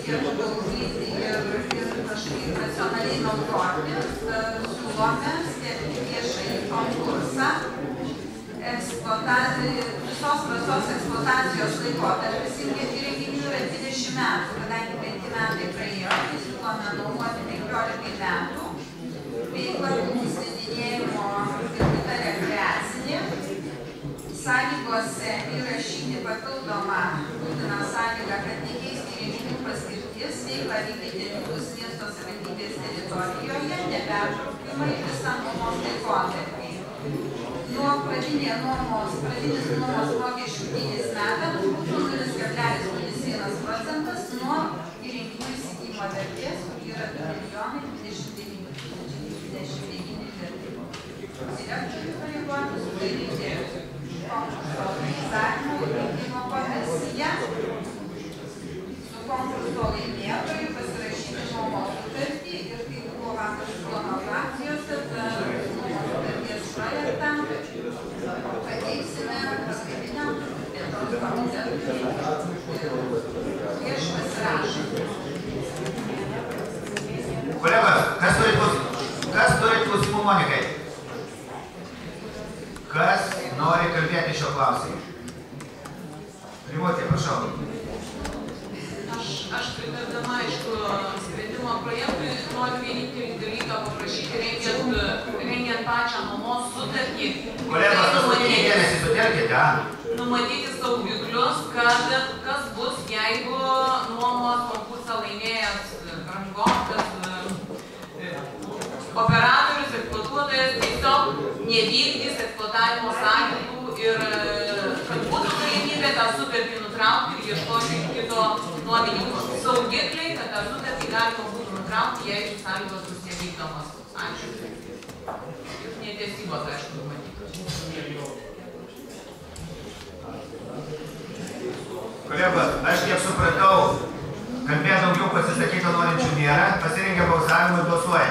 ištausyti ir kažkaip racionaliai naudoti, siūlome skelbti viešąjį konkursą. Visos prasos eksploatacijos laikotarpis įrenginių yra 20 metų, kadangi 5 metai praėjo, tai siūlome nuomoti 15 metų. Veikla būtų slidinėjimo ir kita rekreacinė. Sąlygose įrašyti papildomą būtiną sąlygą, kad nekeisti įrenginių paskirtis, veiklą vykdyti kitus miesto savivaldybės teritorijoje, nepertraukimai visą nuomos laikotarpį. Nuo pradinis nuomos mokesčių dydis metams būtų 0,01%, nuo įrenginių įsigijimo vertės, kur yra 2,29,029 direktorių pareigūnų sudaryti konkurso organizavimo vykdymo komisiją, su konkurso laimėtoju pasirašyti nuomos sutartį ir kaip buvo vakar siūloma frakcijose, nuomos sutarties projektą pateiksime paskutiniam plėtros komitetui prieš pasirašant. Kolegos, kas turi klausimų Monikai? Kas nori kalbėti šio klausimu? Rimutė, prašau. Aš pritardama, aišku, sprendimo projektui noriu vienintelį dalyką paprašyti, rengiant pačią nuomos sutartį. Kolegos, paskutinį dėmesį sutelkite, numatyti saugiklius, kas bus, jeigu nuomos konkursą laimėjęs rangovas, operatorius, eksploatuotojas tiesiog nevykdys eksploatavimo sąlygų ir kad būtų galimybė tą sutartį nutraukti ir ieškoti kito nuomininko. Saugikliai, kad tą sutartį galima būtų nutraukti, jeigu sąlygos bus nevykdomos. Ačiū. Ir netesybos, aišku, numatytos. Kolegos, aš kiek supratau, kalbėt daugiau pasisakyti norinčių nėra, pasirinkę balsavimą ir balsuoja.